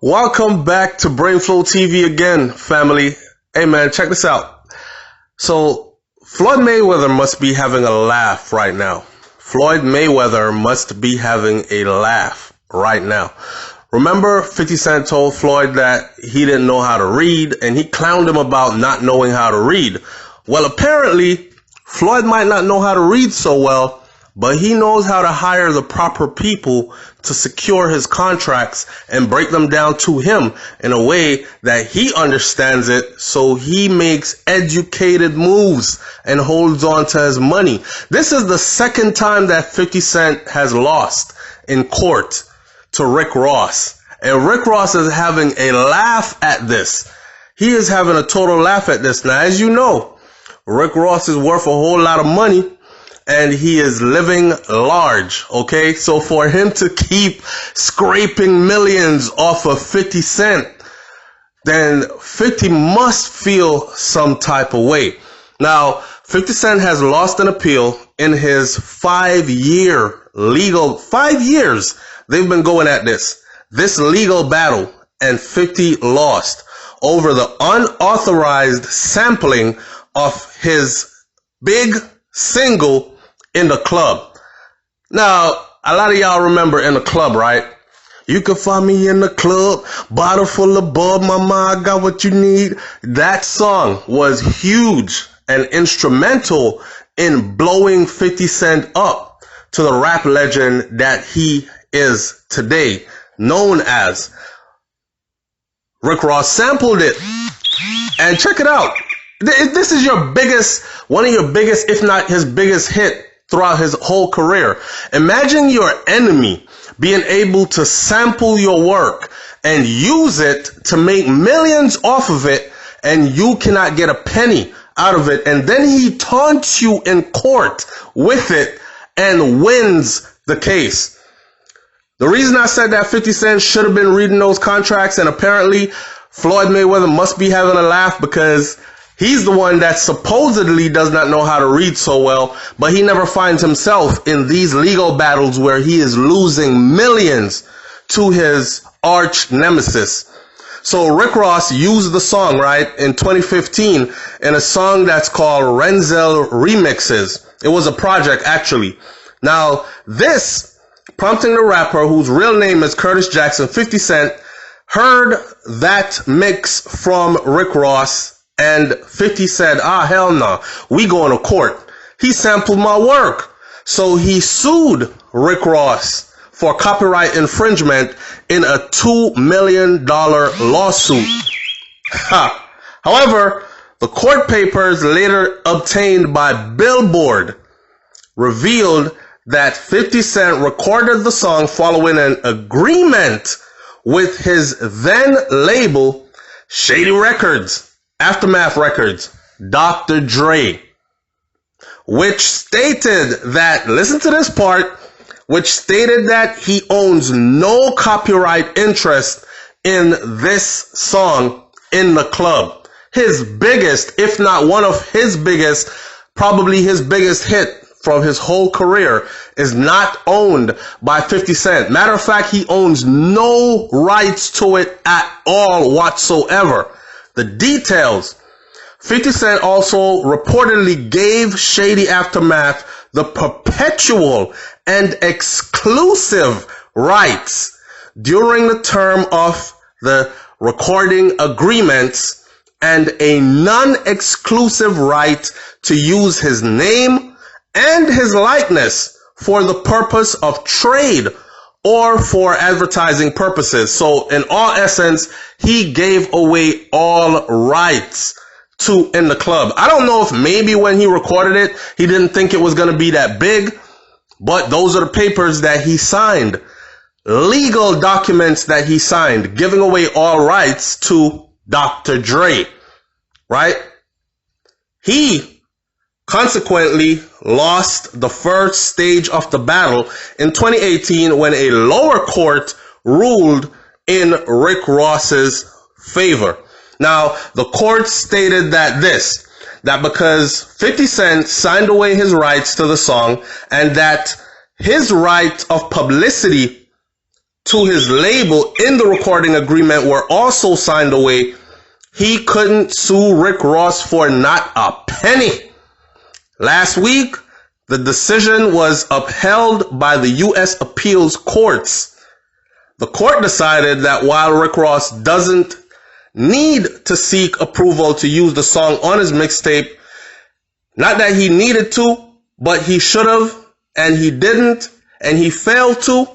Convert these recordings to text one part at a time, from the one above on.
Welcome back to BrainFLoTv again, family. Hey man, check this out. So, Floyd Mayweather must be having a laugh right now. Floyd Mayweather must be having a laugh right now. Remember 50 Cent told Floyd that he didn't know how to read, and he clowned him about not knowing how to read. Well, apparently, Floyd might not know how to read so well, but he knows how to hire the proper people to secure his contracts and break them down to him in a way that he understands it, so he makes educated moves and holds on to his money. This is the second time that 50 Cent has lost in court to Rick Ross. And Rick Ross is having a laugh at this. He is having a total laugh at this. Now, as you know, Rick Ross is worth a whole lot of money, and he is living large, okay? So for him to keep scraping millions off of 50 Cent, then 50 must feel some type of way. Now, 50 Cent has lost an appeal in his 5-year legal, 5 years they've been going at this legal battle, and 50 lost over the unauthorized sampling of his big single In the Club. Now, a lot of y'all remember In the Club, right? You can find me in the club, bottle full of bub, mama, I got what you need. That song was huge and instrumental in blowing 50 Cent up to the rap legend that he is today, known as. Rick Ross sampled it. And check it out. This is one of your biggest, if not his biggest hit throughout his whole career. Imagine your enemy being able to sample your work and use it to make millions off of it, and you cannot get a penny out of it. And then he taunts you in court with it and wins the case. The reason I said that 50 Cent should have been reading those contracts, and apparently Floyd Mayweather must be having a laugh, because he's the one that supposedly does not know how to read so well, but he never finds himself in these legal battles where he is losing millions to his arch nemesis. So Rick Ross used the song, right, in 2015 in a song that's called Renzel Remixes. It was a project, actually. Now, this prompting the rapper, whose real name is Curtis Jackson, 50 Cent, heard that mix from Rick Ross, and 50 said, hell no, we going to court. He sampled my work. So he sued Rick Ross for copyright infringement in a $2 million lawsuit. However, the court papers later obtained by Billboard revealed that 50 Cent recorded the song following an agreement with his then label, Shady Records, Aftermath Records, Dr. Dre, which stated that, listen to this part, which stated that he owns no copyright interest in this song, In the Club. His biggest, if not one of his biggest, probably his biggest hit from his whole career, is not owned by 50 Cent. Matter of fact, he owns no rights to it at all whatsoever. The details. 50 Cent also reportedly gave Shady Aftermath the perpetual and exclusive rights during the term of the recording agreements, and a non-exclusive right to use his name and his likeness for the purpose of trade or for advertising purposes. So in all essence, he gave away all rights to In the Club. I don't know if maybe when he recorded it, he didn't think it was going to be that big, but those are the papers that he signed. Legal documents that he signed, giving away all rights to Dr. Dre, right? He consequently lost the first stage of the battle in 2018 when a lower court ruled in Rick Ross's favor. Now, the court stated that because 50 Cent signed away his rights to the song, and that his right of publicity to his label in the recording agreement were also signed away, he couldn't sue Rick Ross for not a penny. Last week, the decision was upheld by the U.S. appeals courts. The court decided that while Rick Ross doesn't need to seek approval to use the song on his mixtape, not that he needed to, but he should have, and he didn't, and he failed to,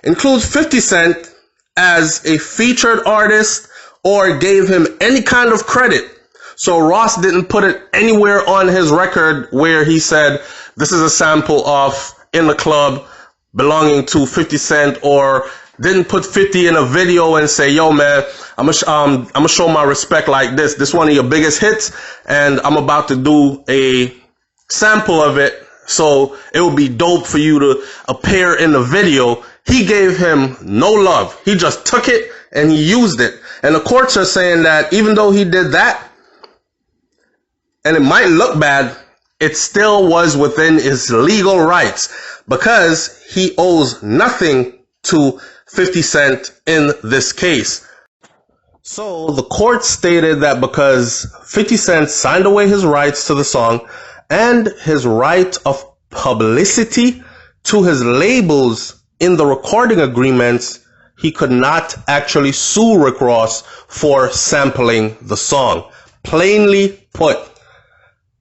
includes 50 Cent as a featured artist or gave him any kind of credit. So Ross didn't put it anywhere on his record where he said, this is a sample of In the Club belonging to 50 Cent, or didn't put 50 in a video and say, yo man, I'm gonna show my respect like this. This one of your biggest hits, and I'm about to do a sample of it, so it would be dope for you to appear in the video. He gave him no love. He just took it and he used it. And the courts are saying that even though he did that, and it might look bad, it still was within his legal rights because he owes nothing to 50 Cent in this case. So the court stated that because 50 Cent signed away his rights to the song and his right of publicity to his labels in the recording agreements, he could not actually sue Rick Ross for sampling the song. Plainly put,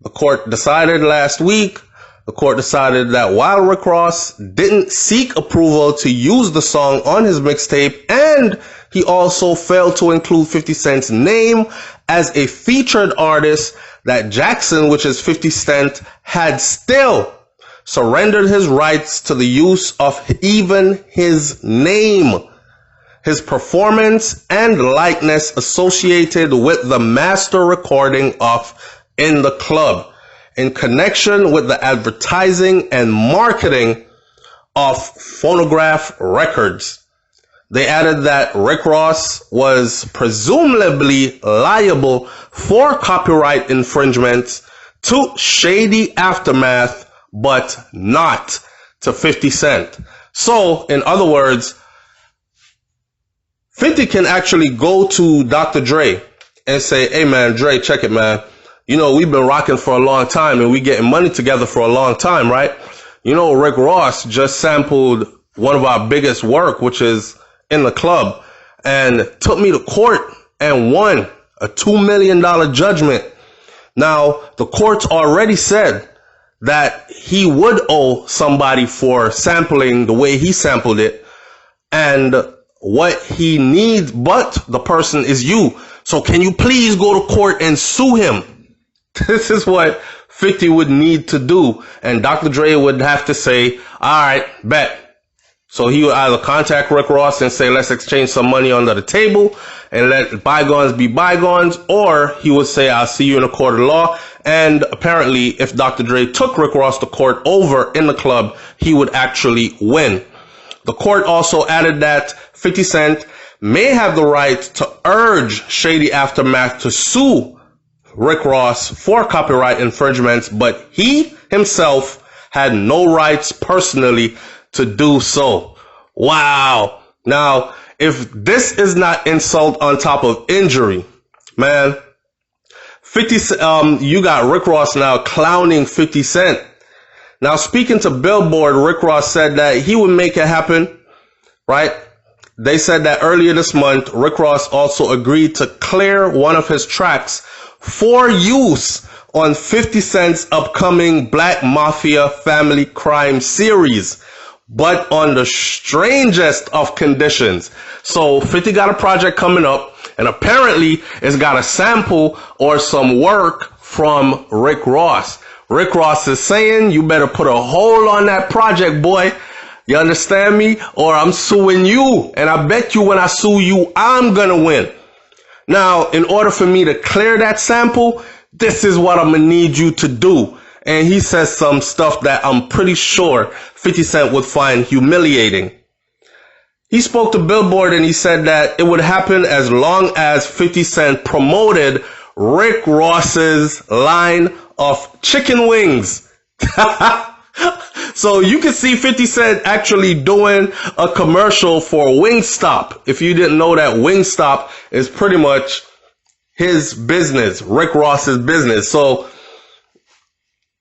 the court decided last week, the court decided that while Rick Ross didn't seek approval to use the song on his mixtape, and he also failed to include 50 Cent's name as a featured artist, that Jackson, which is 50 Cent, had still surrendered his rights to the use of even his name, his performance, and likeness associated with the master recording of In the Club in connection with the advertising and marketing of phonograph records. They added that Rick Ross was presumably liable for copyright infringements to Shady Aftermath, but not to 50 Cent. So, in other words, 50 can actually go to Dr. Dre and say, hey man, Dre, check it, man. You know, we've been rocking for a long time and we getting money together for a long time, right? You know, Rick Ross just sampled one of our biggest work, which is In the Club, and took me to court and won a $2 million judgment. Now, the courts already said that he would owe somebody for sampling the way he sampled it, and what he needs, but the person is you. So can you please go to court and sue him? This is what 50 would need to do. And Dr. Dre would have to say, all right, bet. So he would either contact Rick Ross and say, let's exchange some money under the table and let bygones be bygones. Or he would say, I'll see you in a court of law. And apparently, if Dr. Dre took Rick Ross to court over In the Club, he would actually win. The court also added that 50 Cent may have the right to urge Shady Aftermath to sue Rick Ross for copyright infringements, but he himself had no rights personally to do so. Wow. Now, if this is not insult on top of injury, man, 50, you got Rick Ross now clowning 50 Cent. Now, speaking to Billboard, Rick Ross said that he would make it happen, right? They said that earlier this month, Rick Ross also agreed to clear one of his tracks for use on 50 Cent's upcoming Black Mafia Family Crime series, but on the strangest of conditions. So 50 got a project coming up, and apparently it's got a sample or some work from Rick Ross. Rick Ross is saying, you better put a hold on that project, boy. You understand me? Or I'm suing you. And I bet you when I sue you, I'm gonna win. Now, in order for me to clear that sample, this is what I'm gonna need you to do. And he says some stuff that I'm pretty sure 50 Cent would find humiliating. He spoke to Billboard and he said that it would happen as long as 50 Cent promoted Rick Ross's line of chicken wings. So you can see 50 Cent actually doing a commercial for Wingstop. If you didn't know that, Wingstop is pretty much his business, Rick Ross's business. So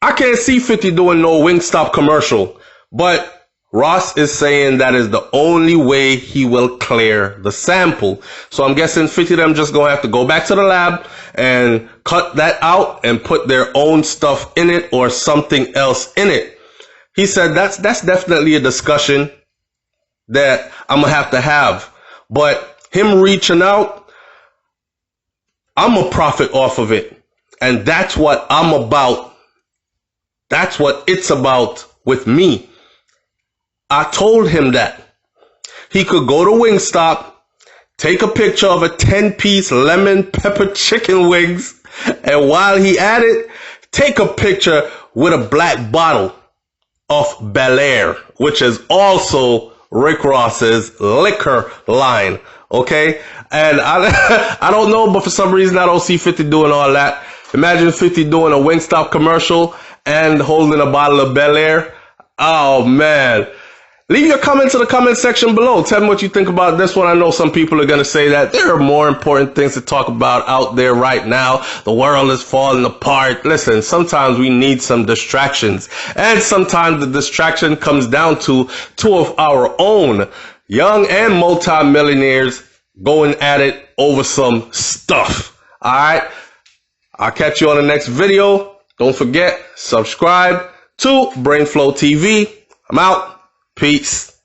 I can't see 50 doing no Wingstop commercial, but Ross is saying that is the only way he will clear the sample. So I'm guessing 50 of them just gonna have to go back to the lab and cut that out and put their own stuff in it or something else in it. He said that's definitely a discussion that I'm gonna have to have. But him reaching out, I'm gonna profit off of it. And that's what I'm about. That's what it's about with me. I told him that he could go to Wingstop, take a picture of a 10-piece lemon pepper chicken wings, and while he at it, take a picture with a black bottle of Bel Air, which is also Rick Ross's liquor line. Okay? And I don't know, but for some reason I don't see 50 doing all that. Imagine 50 doing a Wingstop commercial and holding a bottle of Bel Air. Oh man. Leave your comments in the comment section below. Tell me what you think about this one. I know some people are going to say that there are more important things to talk about out there right now. The world is falling apart. Listen, sometimes we need some distractions. And sometimes the distraction comes down to two of our own young and multi-millionaires going at it over some stuff. All right. I'll catch you on the next video. Don't forget, subscribe to BrainFLoTv. I'm out. Peace.